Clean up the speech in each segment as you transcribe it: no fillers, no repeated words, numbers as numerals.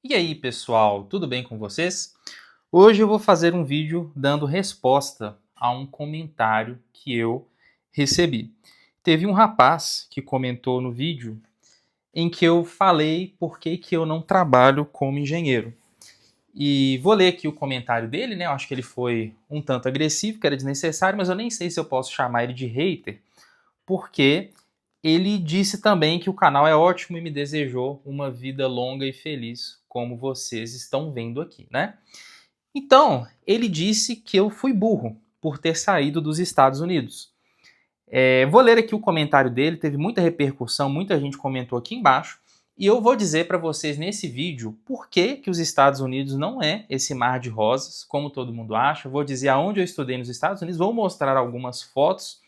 E aí, pessoal, tudo bem com vocês? Hoje eu vou fazer um vídeo dando resposta a um comentário que eu recebi. Teve um rapaz que comentou no vídeo em que eu falei por que eu não trabalho como engenheiro. E vou ler aqui o comentário dele, né? Eu acho que ele foi um tanto agressivo, que era desnecessário, mas eu nem sei se eu posso chamar ele de hater, porque ele disse também que o canal é ótimo e me desejou uma vida longa e feliz, como vocês estão vendo aqui, né? Então, ele disse que eu fui burro por ter saído dos Estados Unidos. Vou ler aqui o comentário dele, teve muita repercussão, muita gente comentou aqui embaixo, e eu vou dizer para vocês nesse vídeo por que os Estados Unidos não é esse mar de rosas, como todo mundo acha. Vou dizer aonde eu estudei nos Estados Unidos, vou mostrar algumas fotos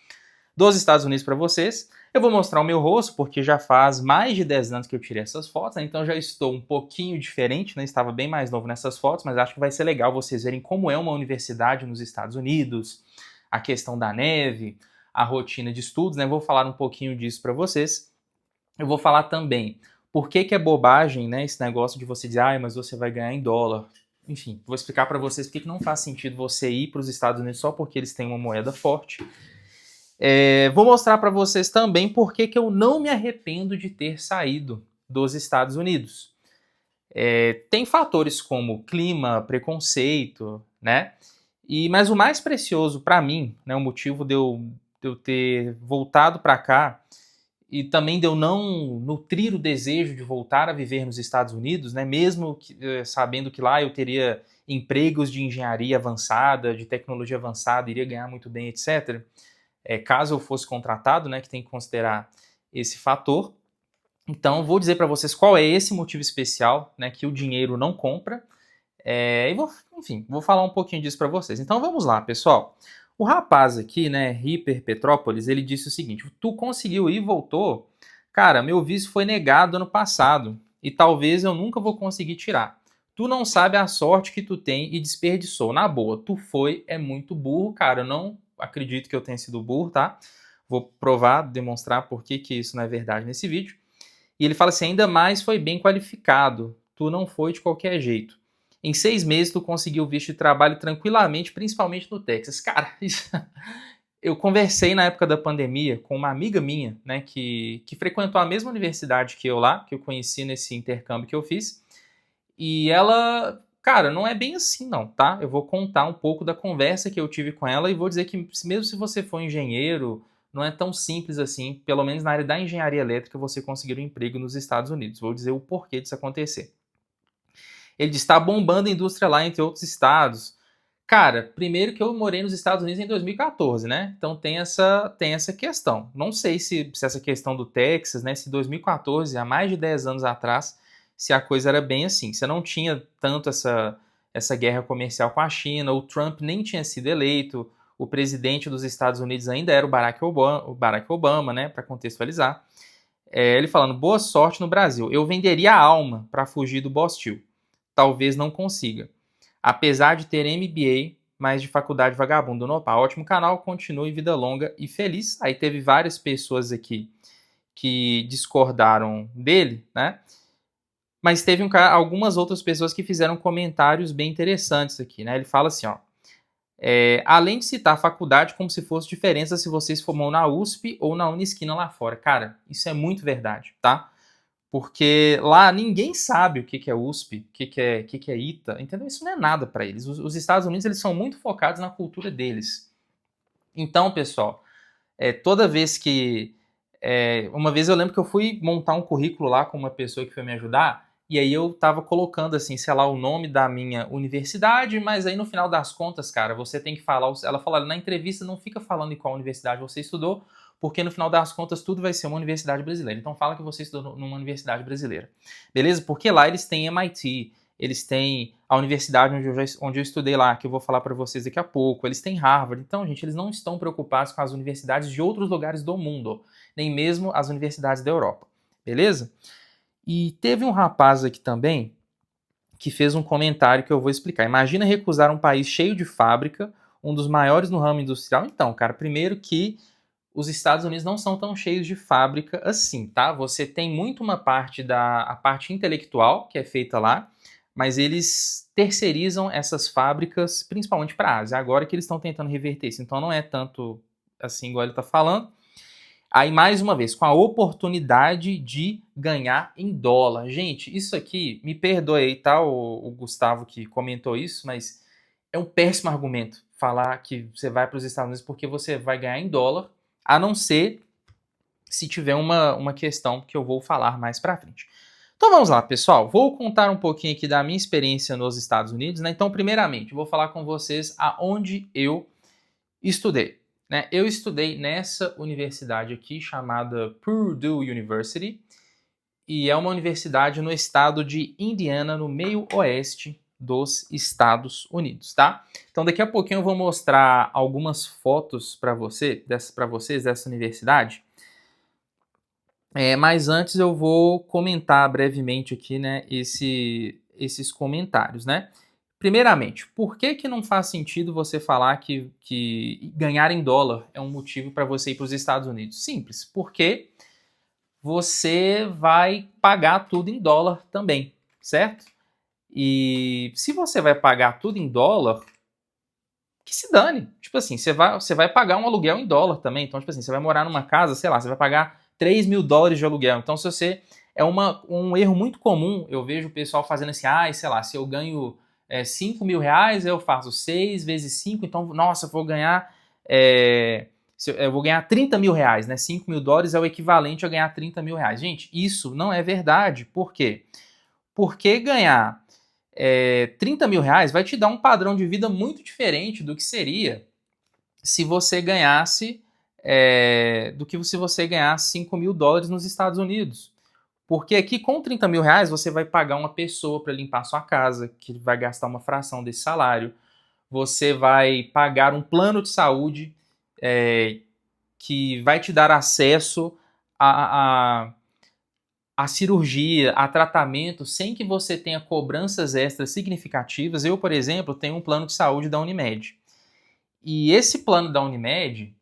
dos Estados Unidos para vocês. Eu vou mostrar o meu rosto, porque já faz mais de 10 anos que eu tirei essas fotos, né? Então já estou um pouquinho diferente, né? Estava bem mais novo nessas fotos, mas acho que vai ser legal vocês verem como é uma universidade nos Estados Unidos, a questão da neve, a rotina de estudos, né? Vou falar um pouquinho disso para vocês. Eu vou falar também por que é bobagem, né? Esse negócio de você dizer, ah, mas você vai ganhar em dólar. Enfim, vou explicar para vocês por que não faz sentido você ir para os Estados Unidos só porque eles têm uma moeda forte. Vou mostrar para vocês também por que eu não me arrependo de ter saído dos Estados Unidos. Tem fatores como clima, preconceito, né? Mas o mais precioso para mim, né, o motivo de eu ter voltado para cá e também de eu não nutrir o desejo de voltar a viver nos Estados Unidos, né, mesmo sabendo que lá eu teria empregos de engenharia avançada, de tecnologia avançada, iria ganhar muito bem, etc. Caso eu fosse contratado, né, que tem que considerar esse fator. Então, vou dizer para vocês qual é esse motivo especial, né, que o dinheiro não compra. Enfim, vou falar um pouquinho disso para vocês. Então, vamos lá, pessoal. O rapaz aqui, né, Hiper Petrópolis, ele disse o seguinte: tu conseguiu ir e voltou? Cara, meu visto foi negado ano passado e talvez eu nunca vou conseguir tirar. Tu não sabe a sorte que tu tem e desperdiçou. Na boa, tu foi, é muito burro, cara. Eu não acredito que eu tenha sido burro, tá? Vou provar, demonstrar por que isso não é verdade nesse vídeo. E ele fala assim: ainda mais foi bem qualificado. Tu não foi de qualquer jeito. Em 6 meses tu conseguiu visto de trabalho tranquilamente, principalmente no Texas. Cara, isso... eu conversei na época da pandemia com uma amiga minha, né, que frequentou a mesma universidade que eu lá, que eu conheci nesse intercâmbio que eu fiz. E ela, cara, não é bem assim não, tá? Eu vou contar um pouco da conversa que eu tive com ela e vou dizer que mesmo se você for engenheiro, não é tão simples assim, pelo menos na área da engenharia elétrica, você conseguir um emprego nos Estados Unidos. Vou dizer o porquê disso acontecer. Ele está bombando a indústria lá entre outros estados. Cara, primeiro que eu morei nos Estados Unidos em 2014, né? Então tem essa questão. Não sei se essa questão do Texas, né? Se 2014, há mais de 10 anos atrás, se a coisa era bem assim. Você não tinha tanto essa guerra comercial com a China, o Trump nem tinha sido eleito, o presidente dos Estados Unidos ainda era o Barack Obama, né? Para contextualizar. Ele falando, boa sorte no Brasil. Eu venderia a alma para fugir do Bostil. Talvez não consiga. Apesar de ter MBA, mas de faculdade vagabundo no Opa. Ótimo canal, continue vida longa e feliz. Aí teve várias pessoas aqui que discordaram dele, né? Mas teve algumas outras pessoas que fizeram comentários bem interessantes aqui, né? Ele fala assim, ó. Além de citar a faculdade como se fosse diferença se vocês formam na USP ou na Unisquina lá fora. Cara, isso é muito verdade, tá? Porque lá ninguém sabe o que é USP, o que é ITA, entendeu? Isso não é nada para eles. Os Estados Unidos eles são muito focados na cultura deles. Então, pessoal, toda vez que... uma vez eu lembro que eu fui montar um currículo lá com uma pessoa que foi me ajudar, e aí eu tava colocando, assim, sei lá, o nome da minha universidade, mas aí no final das contas, cara, você tem que falar... Ela falou, na entrevista não fica falando em qual universidade você estudou, porque no final das contas tudo vai ser uma universidade brasileira. Então fala que você estudou numa universidade brasileira. Beleza? Porque lá eles têm MIT, eles têm a universidade onde eu estudei lá, que eu vou falar para vocês daqui a pouco, eles têm Harvard. Então, gente, eles não estão preocupados com as universidades de outros lugares do mundo, nem mesmo as universidades da Europa. Beleza? E teve um rapaz aqui também que fez um comentário que eu vou explicar. Imagina recusar um país cheio de fábrica, um dos maiores no ramo industrial. Então, cara, primeiro que os Estados Unidos não são tão cheios de fábrica assim, tá? Você tem muito uma parte a parte intelectual, que é feita lá, mas eles terceirizam essas fábricas principalmente para a Ásia. Agora que eles estão tentando reverter isso, então não é tanto assim igual ele está falando. Aí, mais uma vez, com a oportunidade de ganhar em dólar. Gente, isso aqui, me perdoe aí, tá, o Gustavo que comentou isso, mas é um péssimo argumento falar que você vai para os Estados Unidos porque você vai ganhar em dólar, a não ser se tiver uma questão que eu vou falar mais para frente. Então vamos lá, pessoal. Vou contar um pouquinho aqui da minha experiência nos Estados Unidos, né? Então, primeiramente, vou falar com vocês aonde eu estudei. Né? Eu estudei nessa universidade aqui chamada Purdue University e é uma universidade no estado de Indiana, no meio oeste dos Estados Unidos, tá? Então daqui a pouquinho eu vou mostrar algumas fotos para vocês dessa universidade. Mas antes eu vou comentar brevemente aqui, né, esses comentários, né? Primeiramente, por que não faz sentido você falar que ganhar em dólar é um motivo para você ir para os Estados Unidos? Simples, porque você vai pagar tudo em dólar também, certo? E se você vai pagar tudo em dólar, que se dane. Tipo assim, você vai pagar um aluguel em dólar também. Então, tipo assim, você vai morar numa casa, sei lá, você vai pagar $3.000 de aluguel. Então, se você... É um erro muito comum, eu vejo o pessoal fazendo assim, sei lá, se eu ganho R$ 5.000, eu faço 6 vezes 5, então, nossa, eu vou ganhar... eu vou ganhar R$ 30.000, né? $5.000 é o equivalente a ganhar R$ 30.000. Gente, isso não é verdade. Por quê? Porque ganhar R$ 30.000 vai te dar um padrão de vida muito diferente do que seria se você ganhasse do que se você ganhasse $5.000 nos Estados Unidos. Porque aqui com R$ 30.000 você vai pagar uma pessoa para limpar a sua casa, que vai gastar uma fração desse salário. Você vai pagar um plano de saúde que vai te dar acesso a cirurgia, a tratamento, sem que você tenha cobranças extras significativas. Eu, por exemplo, tenho um plano de saúde da Unimed. E esse plano da Unimed,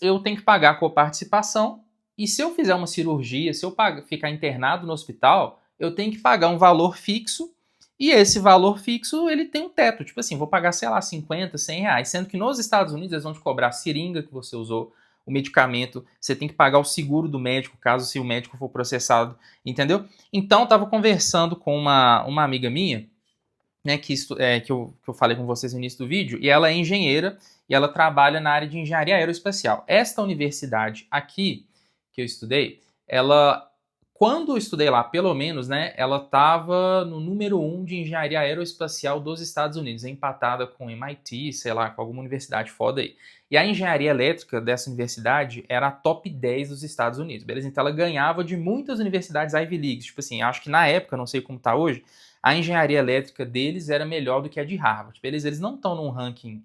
eu tenho que pagar com participação, e se eu fizer uma cirurgia, se eu ficar internado no hospital, eu tenho que pagar um valor fixo, e esse valor fixo, ele tem um teto. Tipo assim, vou pagar, sei lá, 50, 100 reais. Sendo que nos Estados Unidos eles vão te cobrar a seringa que você usou, o medicamento, você tem que pagar o seguro do médico, caso se o médico for processado, entendeu? Então, eu estava conversando com uma amiga minha, né, que eu falei com vocês no início do vídeo, e ela é engenheira, e ela trabalha na área de engenharia aeroespacial. Esta universidade aqui, que eu estudei, quando eu estudei lá, pelo menos, né, ela estava no número 1 de engenharia aeroespacial dos Estados Unidos, empatada com MIT, sei lá, com alguma universidade foda aí. E a engenharia elétrica dessa universidade era a top 10 dos Estados Unidos, beleza? Então ela ganhava de muitas universidades Ivy Leagues. Tipo assim, acho que na época, não sei como tá hoje, a engenharia elétrica deles era melhor do que a de Harvard. Beleza? Eles não estão num ranking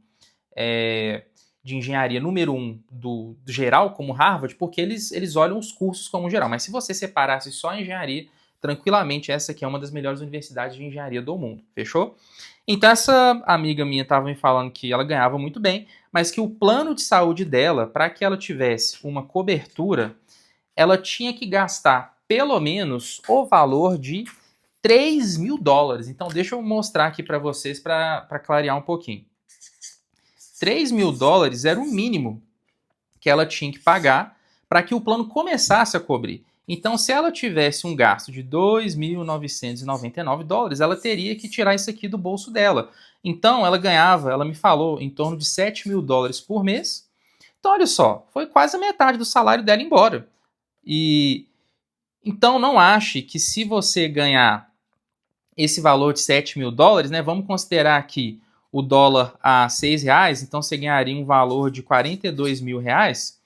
de engenharia número 1 do geral, como Harvard, porque eles olham os cursos como geral. Mas se você separasse só a engenharia, tranquilamente essa aqui é uma das melhores universidades de engenharia do mundo. Fechou? Então essa amiga minha estava me falando que ela ganhava muito bem, mas que o plano de saúde dela, para que ela tivesse uma cobertura, ela tinha que gastar pelo menos o valor de $3.000. Então deixa eu mostrar aqui para vocês para clarear um pouquinho. $3.000 era o mínimo que ela tinha que pagar para que o plano começasse a cobrir. Então, se ela tivesse um gasto de $2.999, ela teria que tirar isso aqui do bolso dela. Então, ela ganhava, ela me falou, em torno de $7.000 por mês. Então, olha só, foi quase a metade do salário dela embora. Então, não ache que se você ganhar esse valor de $7.000, né, vamos considerar aqui o dólar a R$6, então você ganharia um valor de R$42.000.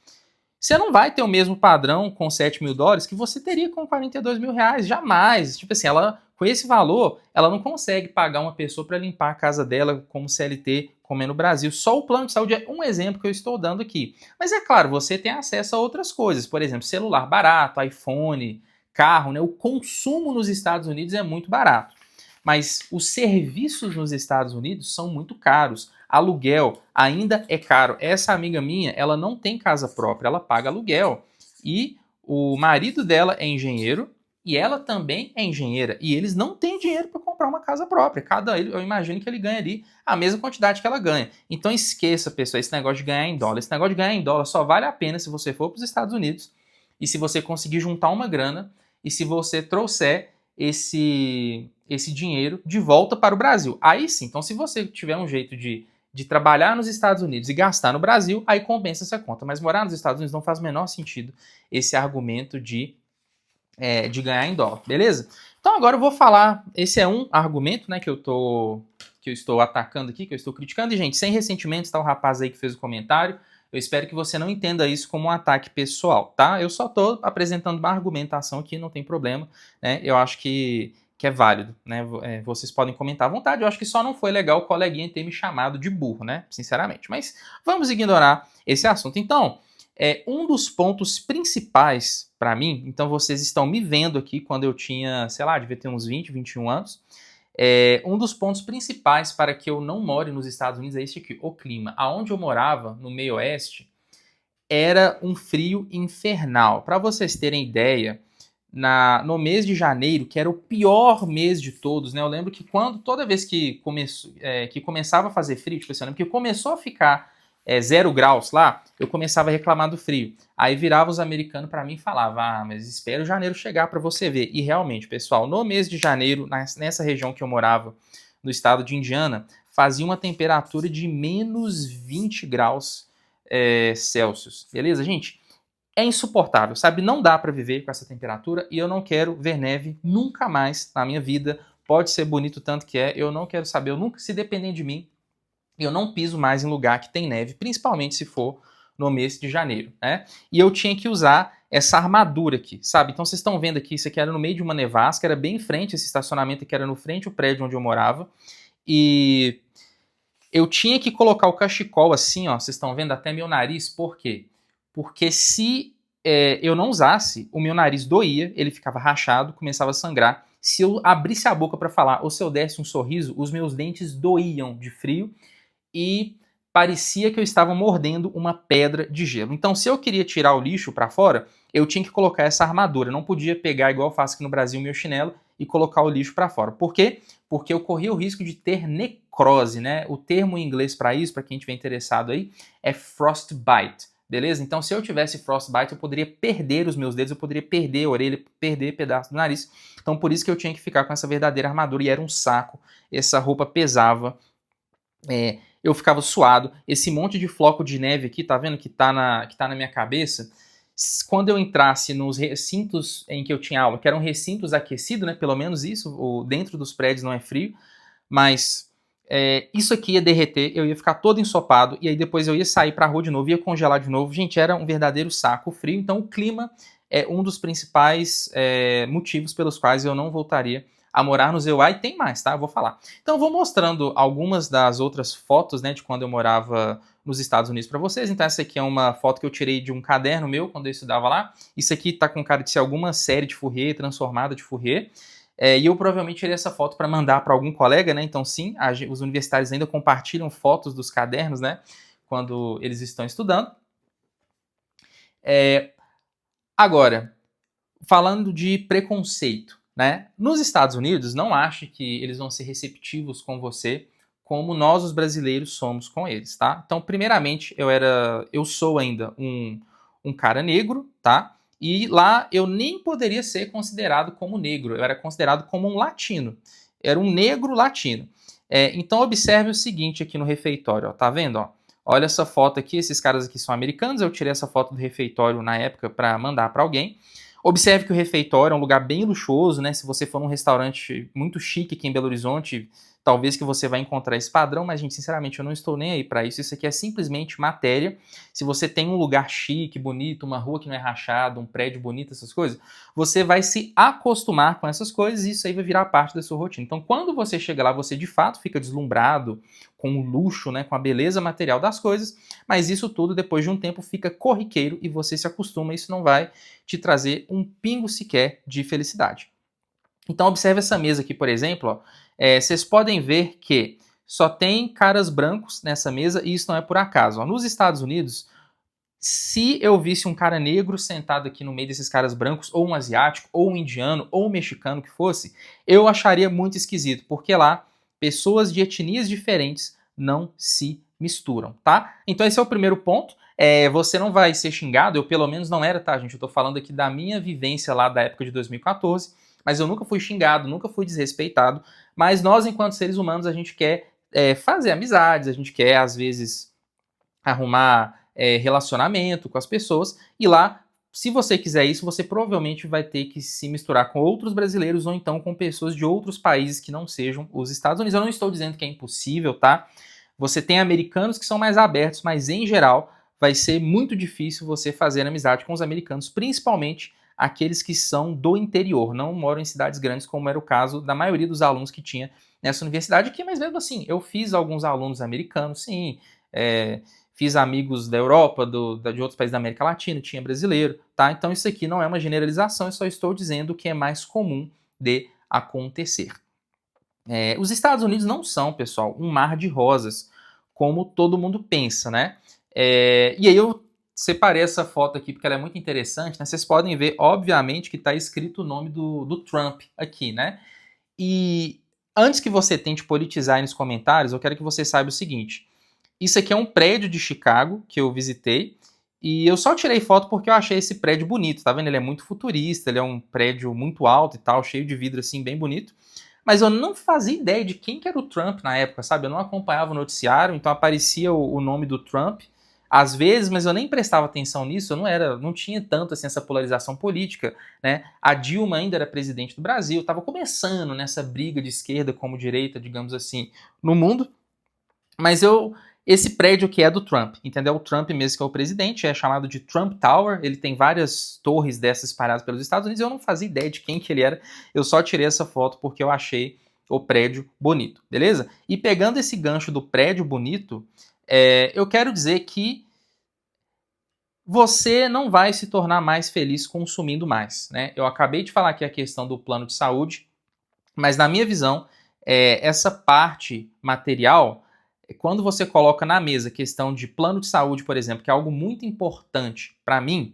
Você não vai ter o mesmo padrão com $7.000 que você teria com R$42.000, jamais. Tipo assim, com esse valor, ela não consegue pagar uma pessoa para limpar a casa dela como CLT, como é no Brasil. Só o plano de saúde é um exemplo que eu estou dando aqui. Mas é claro, você tem acesso a outras coisas, por exemplo, celular barato, iPhone, carro, né? O consumo nos Estados Unidos é muito barato. mas os serviços nos Estados Unidos são muito caros. Aluguel ainda é caro. Essa amiga minha, ela não tem casa própria, ela paga aluguel. E o marido dela é engenheiro e ela também é engenheira. E eles não têm dinheiro para comprar uma casa própria. Eu imagino que ele ganha ali a mesma quantidade que ela ganha. Então esqueça, pessoal, esse negócio de ganhar em dólar. Esse negócio de ganhar em dólar só vale a pena se você for para os Estados Unidos e se você conseguir juntar uma grana e se você trouxer esse dinheiro de volta para o Brasil. Aí sim, então se você tiver um jeito de trabalhar nos Estados Unidos e gastar no Brasil, aí compensa essa conta. Mas morar nos Estados Unidos não faz o menor sentido esse argumento de ganhar em dólar, beleza? Então agora eu vou falar, esse é um argumento, né, que eu estou atacando aqui, que eu estou criticando, e gente, sem ressentimentos, tá o rapaz aí que fez o comentário, eu espero que você não entenda isso como um ataque pessoal, tá? Eu só estou apresentando uma argumentação aqui, não tem problema, né? Eu acho que é válido, né? Vocês podem comentar à vontade, eu acho que só não foi legal o coleguinha ter me chamado de burro, né? Sinceramente, mas vamos ignorar esse assunto. Então, um dos pontos principais para mim, então vocês estão me vendo aqui quando eu tinha, sei lá, devia ter uns 20, 21 anos, um dos pontos principais para que eu não more nos Estados Unidos é este aqui, o clima. Aonde eu morava, no meio oeste, era um frio infernal. Para vocês terem ideia, no mês de janeiro, que era o pior mês de todos, né? Eu lembro que toda vez que começava a fazer frio, tipo assim, eu lembro que começou a ficar 0 graus lá, eu começava a reclamar do frio. Aí virava os americanos para mim e falava, mas espera o janeiro chegar para você ver. E realmente, pessoal, no mês de janeiro, nessa região que eu morava, no estado de Indiana, fazia uma temperatura de menos 20 graus Celsius. Beleza, gente? É insuportável, sabe? Não dá para viver com essa temperatura e eu não quero ver neve nunca mais na minha vida. Pode ser bonito tanto que eu não quero saber, eu nunca, se depender de mim, eu não piso mais em lugar que tem neve, principalmente se for no mês de janeiro, né? E eu tinha que usar essa armadura aqui, sabe? Então vocês estão vendo aqui, isso aqui era no meio de uma nevasca, era bem em frente, esse estacionamento aqui era no frente do prédio onde eu morava, e eu tinha que colocar o cachecol assim, ó, vocês estão vendo até meu nariz, por quê? Porque se eu não usasse, o meu nariz doía, ele ficava rachado, começava a sangrar. Se eu abrisse a boca para falar ou se eu desse um sorriso, os meus dentes doíam de frio e parecia que eu estava mordendo uma pedra de gelo. Então, se eu queria tirar o lixo para fora, eu tinha que colocar essa armadura. Eu não podia pegar, igual eu faço aqui no Brasil, meu chinelo e colocar o lixo para fora. Por quê? Porque eu corria o risco de ter necrose, né? O termo em inglês para isso, para quem estiver interessado aí, é frostbite. Beleza? Então, se eu tivesse frostbite, eu poderia perder os meus dedos, eu poderia perder a orelha, perder pedaço do nariz. Então, por isso que eu tinha que ficar com essa verdadeira armadura e era um saco. Essa roupa pesava. Eu ficava suado. Esse monte de floco de neve aqui, tá vendo que tá na minha cabeça? Quando eu entrasse nos recintos em que eu tinha aula, que eram recintos aquecidos, né? Pelo menos isso, dentro dos prédios não é frio, mas isso aqui ia derreter, eu ia ficar todo ensopado, e aí depois eu ia sair pra rua de novo, ia congelar de novo. Gente, era um verdadeiro saco frio, então o clima é um dos principais motivos pelos quais eu não voltaria a morar no ZEUA, e tem mais, tá? Eu vou falar. Então eu vou mostrando algumas das outras fotos, né, de quando eu morava nos Estados Unidos para vocês. Então essa aqui é uma foto que eu tirei de um caderno meu, quando eu estudava lá. Isso aqui tá com cara de ser alguma série de Fourier, transformada de Fourier. E eu provavelmente tirei essa foto para mandar para algum colega, né? Então sim, os universitários ainda compartilham fotos dos cadernos, né? Quando eles estão estudando. Agora, falando de preconceito, né? Nos Estados Unidos, não ache que eles vão ser receptivos com você como nós, os brasileiros, somos com eles, tá? Então, primeiramente, eu sou ainda um cara negro, tá? E lá eu nem poderia ser considerado como negro, eu era considerado como um latino. Era um negro latino. Então, observe o seguinte aqui no refeitório, ó, tá vendo? Ó? Olha essa foto aqui, esses caras aqui são americanos, eu tirei essa foto do refeitório na época para mandar para alguém. Observe que o refeitório é um lugar bem luxuoso, né? Se você for num restaurante muito chique aqui em Belo Horizonte, talvez que você vai encontrar esse padrão, mas, gente, sinceramente, eu não estou nem aí para isso. Isso aqui é simplesmente matéria. Se você tem um lugar chique, bonito, uma rua que não é rachada, um prédio bonito, essas coisas, você vai se acostumar com essas coisas e isso aí vai virar parte da sua rotina. Então, quando você chega lá, você de fato fica deslumbrado com o luxo, né, com a beleza material das coisas, mas isso tudo, depois de um tempo, fica corriqueiro e você se acostuma e isso não vai te trazer um pingo sequer de felicidade. Então observe essa mesa aqui, por exemplo, ó. Vocês podem ver que só tem caras brancos nessa mesa e isso não é por acaso. Ó. Nos Estados Unidos, se eu visse um cara negro sentado aqui no meio desses caras brancos, ou um asiático, ou um indiano, ou um mexicano que fosse, eu acharia muito esquisito, porque lá pessoas de etnias diferentes não se misturam, tá? Então esse é o primeiro ponto. Você não vai ser xingado, eu pelo menos não era, tá, gente? Eu tô falando aqui da minha vivência lá da época de 2014, mas eu nunca fui xingado, nunca fui desrespeitado, mas nós, enquanto seres humanos, a gente quer fazer amizades, a gente quer, às vezes, arrumar relacionamento com as pessoas, e lá, se você quiser isso, você provavelmente vai ter que se misturar com outros brasileiros ou então com pessoas de outros países que não sejam os Estados Unidos. Eu não estou dizendo que é impossível, tá? Você tem americanos que são mais abertos, mas em geral vai ser muito difícil você fazer amizade com os americanos, principalmente aqueles que são do interior, não moram em cidades grandes, como era o caso da maioria dos alunos que tinha nessa universidade aqui, mas mesmo assim, eu fiz alguns alunos americanos, sim, fiz amigos da Europa, de outros países da América Latina, tinha brasileiro, tá? Então isso aqui não é uma generalização, eu só estou dizendo que é mais comum de acontecer. Os Estados Unidos não são, pessoal, um mar de rosas, como todo mundo pensa, né? E aí eu separei essa foto aqui porque ela é muito interessante, né? Vocês podem ver, obviamente, que está escrito o nome do Trump aqui, né? E antes que você tente politizar aí nos comentários, eu quero que você saiba o seguinte: isso aqui é um prédio de Chicago que eu visitei. E eu só tirei foto porque eu achei esse prédio bonito, tá vendo? Ele é muito futurista, ele é um prédio muito alto e tal, cheio de vidro assim, bem bonito. Mas eu não fazia ideia de quem que era o Trump na época, sabe? Eu não acompanhava o noticiário, então aparecia o nome do Trump às vezes, mas eu nem prestava atenção nisso, eu não tinha tanto assim essa polarização política, né? A Dilma ainda era presidente do Brasil, estava começando nessa briga de esquerda como direita, digamos assim, no mundo. Mas esse prédio que é do Trump, entendeu? O Trump mesmo que é o presidente, é chamado de Trump Tower, ele tem várias torres dessas espalhadas pelos Estados Unidos, eu não fazia ideia de quem que ele era, eu só tirei essa foto porque eu achei o prédio bonito, beleza? E pegando esse gancho do prédio bonito, eu quero dizer que você não vai se tornar mais feliz consumindo mais, né? Eu acabei de falar aqui a questão do plano de saúde, mas na minha visão, essa parte material, quando você coloca na mesa a questão de plano de saúde, por exemplo, que é algo muito importante para mim,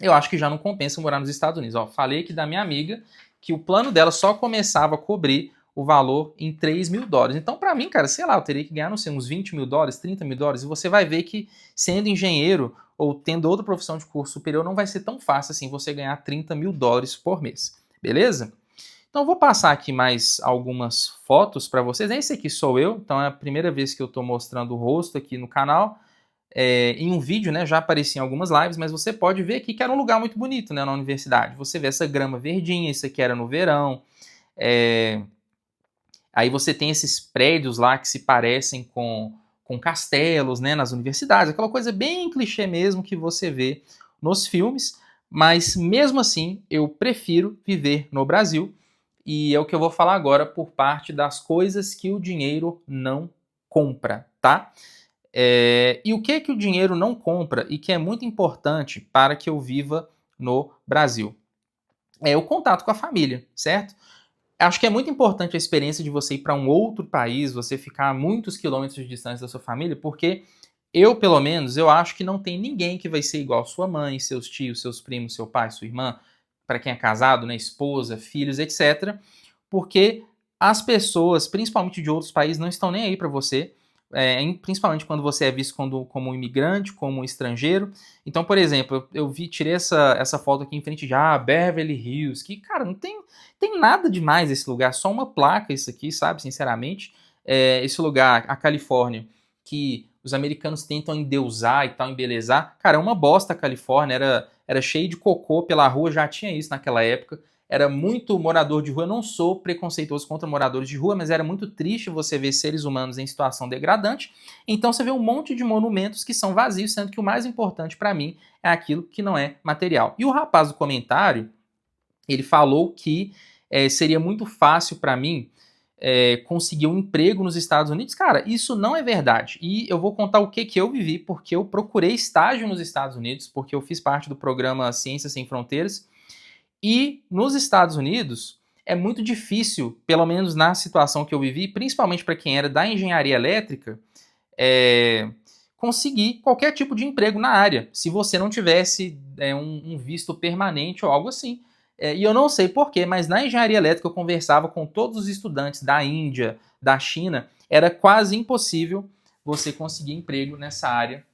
eu acho que já não compensa morar nos Estados Unidos. Ó, falei aqui da minha amiga que o plano dela só começava a cobrir o valor em $3.000. Então, para mim, cara, sei lá, eu teria que ganhar, não sei, uns $20.000, $30.000, e você vai ver que sendo engenheiro ou tendo outra profissão de curso superior, não vai ser tão fácil assim você ganhar $30.000 por mês, beleza? Então eu vou passar aqui mais algumas fotos para vocês. Esse aqui sou eu, então é a primeira vez que eu estou mostrando o rosto aqui no canal. Em um vídeo, né, já apareci em algumas lives, mas você pode ver aqui que era um lugar muito bonito, né, na universidade. Você vê essa grama verdinha, isso aqui era no verão. Aí você tem esses prédios lá que se parecem com castelos, né, nas universidades, aquela coisa bem clichê mesmo que você vê nos filmes, mas mesmo assim eu prefiro viver no Brasil, e é o que eu vou falar agora por parte das coisas que o dinheiro não compra, tá? E o que o dinheiro não compra e que é muito importante para que eu viva no Brasil? É o contato com a família, certo? Acho que é muito importante a experiência de você ir para um outro país, você ficar a muitos quilômetros de distância da sua família, porque eu, pelo menos, eu acho que não tem ninguém que vai ser igual sua mãe, seus tios, seus primos, seu pai, sua irmã, para quem é casado, né, esposa, filhos, etc. Porque as pessoas, principalmente de outros países, não estão nem aí para você, principalmente quando você é visto como um imigrante, como um estrangeiro. Então, por exemplo, tirei essa foto aqui em frente de Beverly Hills, que, cara, não tem nada demais esse lugar, só uma placa isso aqui, sabe, sinceramente. Esse lugar, a Califórnia, que os americanos tentam endeusar e tal, embelezar. Cara, é uma bosta a Califórnia, era cheio de cocô pela rua, já tinha isso naquela época. Era muito morador de rua. Eu não sou preconceituoso contra moradores de rua, mas era muito triste você ver seres humanos em situação degradante. Então você vê um monte de monumentos que são vazios, sendo que o mais importante para mim é aquilo que não é material. E o rapaz do comentário, ele falou que seria muito fácil para mim conseguir um emprego nos Estados Unidos. Cara, isso não é verdade. E eu vou contar o que eu vivi, porque eu procurei estágio nos Estados Unidos, porque eu fiz parte do programa Ciências Sem Fronteiras. E nos Estados Unidos, é muito difícil, pelo menos na situação que eu vivi, principalmente para quem era da engenharia elétrica, conseguir qualquer tipo de emprego na área, se você não tivesse um visto permanente ou algo assim. E eu não sei porquê, mas na engenharia elétrica eu conversava com todos os estudantes da Índia, da China, era quase impossível você conseguir emprego nessa área,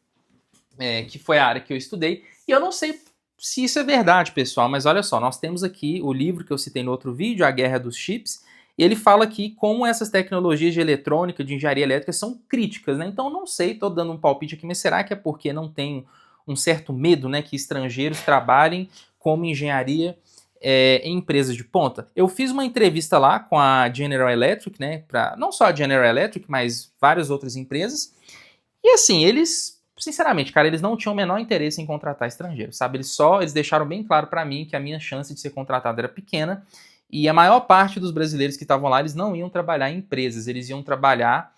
que foi a área que eu estudei. E eu não sei se isso é verdade, pessoal, mas olha só, nós temos aqui o livro que eu citei no outro vídeo, A Guerra dos Chips, e ele fala aqui como essas tecnologias de eletrônica, de engenharia elétrica são críticas, né? Então não sei, estou dando um palpite aqui, mas será que é porque não tem um certo medo, né, que estrangeiros trabalhem como engenharia em empresas de ponta? Eu fiz uma entrevista lá com a General Electric, né, não só a General Electric, mas várias outras empresas, e assim, eles, sinceramente, cara, eles não tinham o menor interesse em contratar estrangeiros, sabe? Eles deixaram bem claro para mim que a minha chance de ser contratado era pequena, e a maior parte dos brasileiros que estavam lá, eles não iam trabalhar em empresas, eles iam trabalhar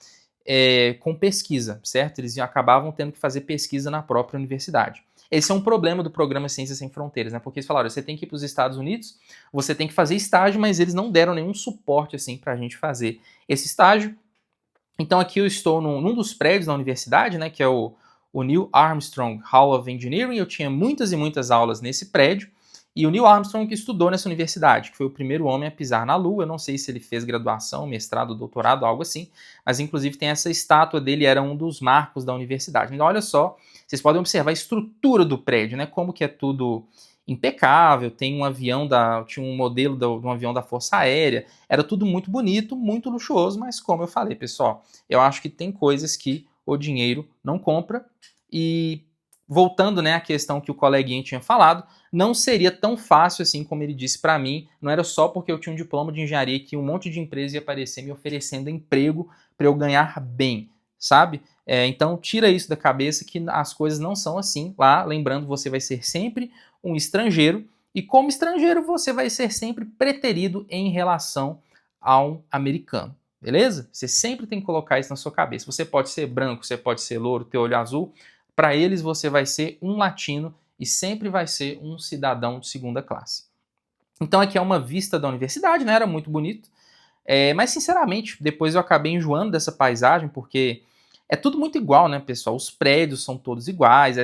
com pesquisa, certo? Eles acabavam tendo que fazer pesquisa na própria universidade. Esse é um problema do programa Ciências Sem Fronteiras, né? Porque eles falaram, você tem que ir para os Estados Unidos, você tem que fazer estágio, mas eles não deram nenhum suporte assim para a gente fazer esse estágio. Então aqui eu estou num dos prédios da universidade, né, que é o Neil Armstrong Hall of Engineering. Eu tinha muitas e muitas aulas nesse prédio, e o Neil Armstrong que estudou nessa universidade, que foi o primeiro homem a pisar na Lua. Eu não sei se ele fez graduação, mestrado, doutorado, algo assim, mas inclusive tem essa estátua dele, era um dos marcos da universidade. Então olha só, vocês podem observar a estrutura do prédio, né, como que é tudo impecável. Tem um avião tinha um modelo de um avião da Força Aérea, era tudo muito bonito, muito luxuoso, mas como eu falei, pessoal, eu acho que tem coisas que o dinheiro não compra. E voltando, né, à questão que o coleguinha tinha falado, não seria tão fácil assim como ele disse para mim. Não era só porque eu tinha um diploma de engenharia que um monte de empresa ia aparecer me oferecendo emprego para eu ganhar bem, sabe? Então tira isso da cabeça que as coisas não são assim lá. Lembrando, você vai ser sempre um estrangeiro, e como estrangeiro você vai ser sempre preterido em relação a um americano, beleza? Você sempre tem que colocar isso na sua cabeça. Você pode ser branco, você pode ser louro, ter olho azul, para eles você vai ser um latino e sempre vai ser um cidadão de segunda classe. Então aqui é uma vista da universidade, né? Era muito bonito, mas sinceramente depois eu acabei enjoando dessa paisagem, porque é tudo muito igual, né, pessoal? Os prédios são todos iguais,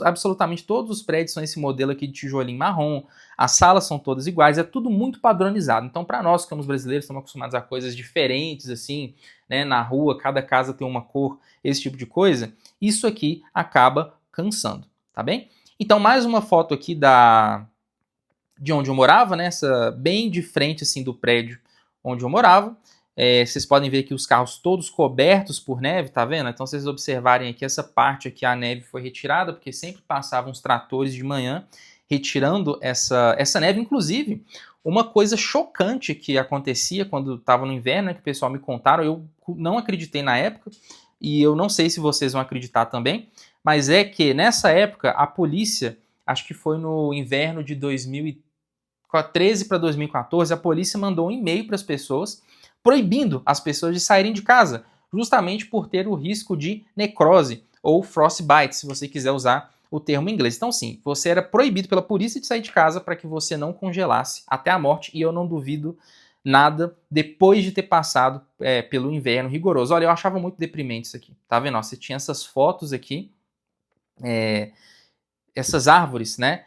absolutamente todos os prédios são esse modelo aqui de tijolinho marrom, as salas são todas iguais, é tudo muito padronizado. Então, para nós que somos brasileiros, estamos acostumados a coisas diferentes, assim, né, na rua, cada casa tem uma cor, esse tipo de coisa, isso aqui acaba cansando, tá bem? Então, mais uma foto aqui de onde eu morava, né, bem de frente, assim, do prédio onde eu morava. Vocês podem ver que os carros todos cobertos por neve, tá vendo? Então, se vocês observarem aqui, essa parte aqui, a neve foi retirada, porque sempre passavam os tratores de manhã retirando essa neve. Inclusive, uma coisa chocante que acontecia quando estava no inverno, né, que o pessoal me contaram, eu não acreditei na época, e eu não sei se vocês vão acreditar também, mas é que nessa época a polícia, acho que foi no inverno de 2013 para 2014, a polícia mandou um e-mail para as pessoas proibindo as pessoas de saírem de casa, justamente por ter o risco de necrose ou frostbite, se você quiser usar o termo em inglês. Então sim, você era proibido pela polícia de sair de casa para que você não congelasse até a morte, e eu não duvido nada depois de ter passado pelo inverno rigoroso. Olha, eu achava muito deprimente isso aqui, tá vendo? Ó, você tinha essas fotos aqui, essas árvores, né?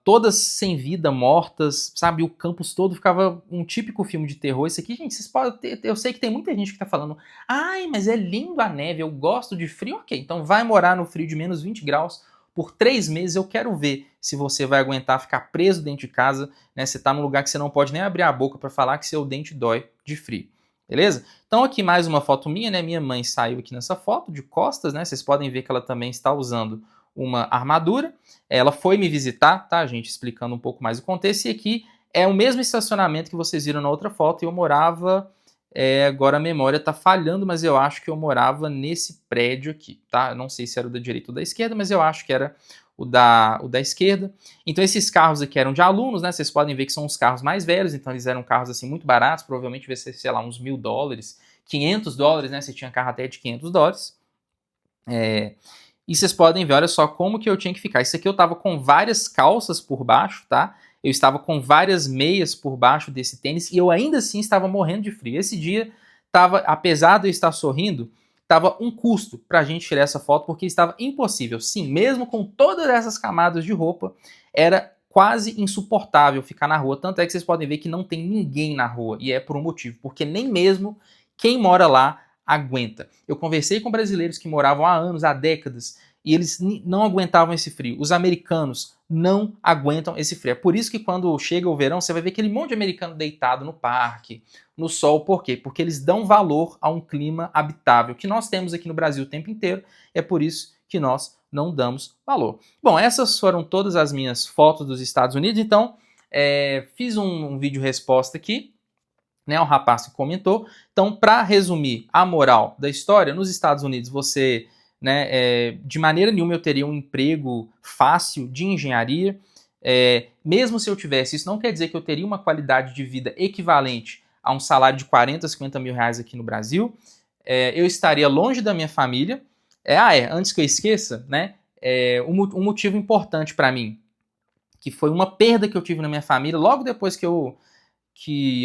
Todas sem vida, mortas, sabe? O campus todo ficava um típico filme de terror. Isso aqui, gente, vocês podem eu sei que tem muita gente que tá falando, ai, mas é lindo a neve, eu gosto de frio. Ok, então vai morar no frio de menos 20 graus por 3 meses. Eu quero ver se você vai aguentar ficar preso dentro de casa, né? Você tá num lugar que você não pode nem abrir a boca para falar que seu dente dói de frio. Beleza? Então aqui mais uma foto minha, né? Minha mãe saiu aqui nessa foto de costas, né? Vocês podem ver que ela também está usando uma armadura. Ela foi me visitar, tá, gente? Explicando um pouco mais o contexto. E aqui é o mesmo estacionamento que vocês viram na outra foto. E eu morava, agora a memória tá falhando, mas eu acho que eu morava nesse prédio aqui, tá? Eu não sei se era o da direita ou da esquerda, mas eu acho que era o da esquerda. Então esses carros aqui eram de alunos, né? Vocês podem ver que são os carros mais velhos, então eles eram carros assim muito baratos, provavelmente vai ser, sei lá, uns $1.000, $500, né? Você tinha carro até de $500. E vocês podem ver, olha só como que eu tinha que ficar. Isso aqui eu tava com várias calças por baixo, tá? eu estava com várias meias por baixo desse tênis e eu ainda assim estava morrendo de frio. Esse dia, apesar de eu estar sorrindo, estava um custo para a gente tirar essa foto, porque estava impossível. Sim, mesmo com todas essas camadas de roupa, era quase insuportável ficar na rua. Tanto é que vocês podem ver que não tem ninguém na rua, e é por um motivo, porque nem mesmo quem mora lá aguenta. Eu conversei com brasileiros que moravam há anos, há décadas, e eles não aguentavam esse frio. Os americanos não aguentam esse frio. É por isso que quando chega o verão, você vai ver aquele monte de americano deitado no parque, no sol. Por quê? Porque eles dão valor a um clima habitável que nós temos aqui no Brasil o tempo inteiro. É por isso que nós não damos valor. Bom, essas foram todas as minhas fotos dos Estados Unidos. Então, fiz um vídeo resposta aqui, né, o rapaz que comentou. Então, para resumir a moral da história, nos Estados Unidos você, né, de maneira nenhuma eu teria um emprego fácil de engenharia. Mesmo se eu tivesse, isso não quer dizer que eu teria uma qualidade de vida equivalente a um salário de 40, 50 mil reais aqui no Brasil. Eu estaria longe da minha família. Antes que eu esqueça, né, um motivo importante para mim, que foi uma perda que eu tive na minha família logo depois que eu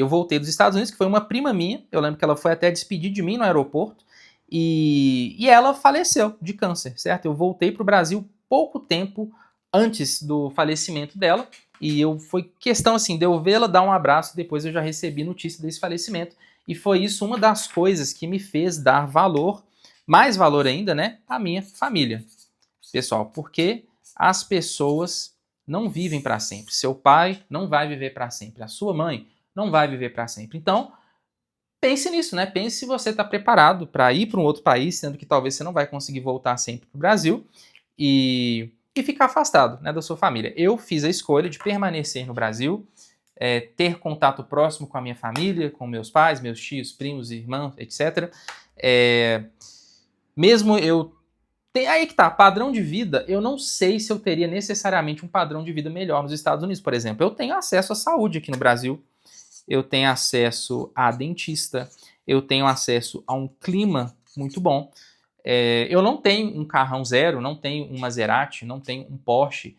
voltei dos Estados Unidos, que foi uma prima minha. Eu lembro que ela foi até despedir de mim no aeroporto e ela faleceu de câncer, certo? Eu voltei para o Brasil pouco tempo antes do falecimento dela e foi questão assim de eu vê-la, dar um abraço e depois eu já recebi notícia desse falecimento e foi isso uma das coisas que me fez dar valor, mais valor ainda, né, à minha família, pessoal, porque as pessoas não vivem para sempre. Seu pai não vai viver para sempre, a sua mãe não vai viver para sempre. Então, pense nisso, né? Pense se você está preparado para ir para um outro país, sendo que talvez você não vai conseguir voltar sempre para o Brasil e ficar afastado, né, da sua família. Eu fiz a escolha de permanecer no Brasil, ter contato próximo com a minha família, com meus pais, meus tios, primos, irmãos, etc. Mesmo eu aí que tá, padrão de vida, eu não sei se eu teria necessariamente um padrão de vida melhor nos Estados Unidos, por exemplo. Eu tenho acesso à saúde aqui no Brasil, eu tenho acesso a dentista, eu tenho acesso a um clima muito bom. Eu não tenho um carrão zero, não tenho um Maserati, não tenho um Porsche.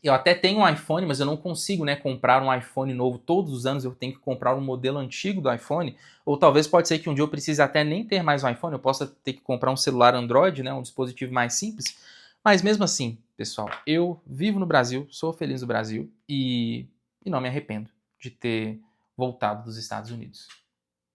Eu até tenho um iPhone, mas eu não consigo, né, comprar um iPhone novo todos os anos. Eu tenho que comprar um modelo antigo do iPhone. Ou talvez pode ser que um dia eu precise até nem ter mais um iPhone. Eu possa ter que comprar um celular Android, né, um dispositivo mais simples. Mas mesmo assim, pessoal, eu vivo no Brasil, sou feliz no Brasil e não me arrependo de ter voltado dos Estados Unidos.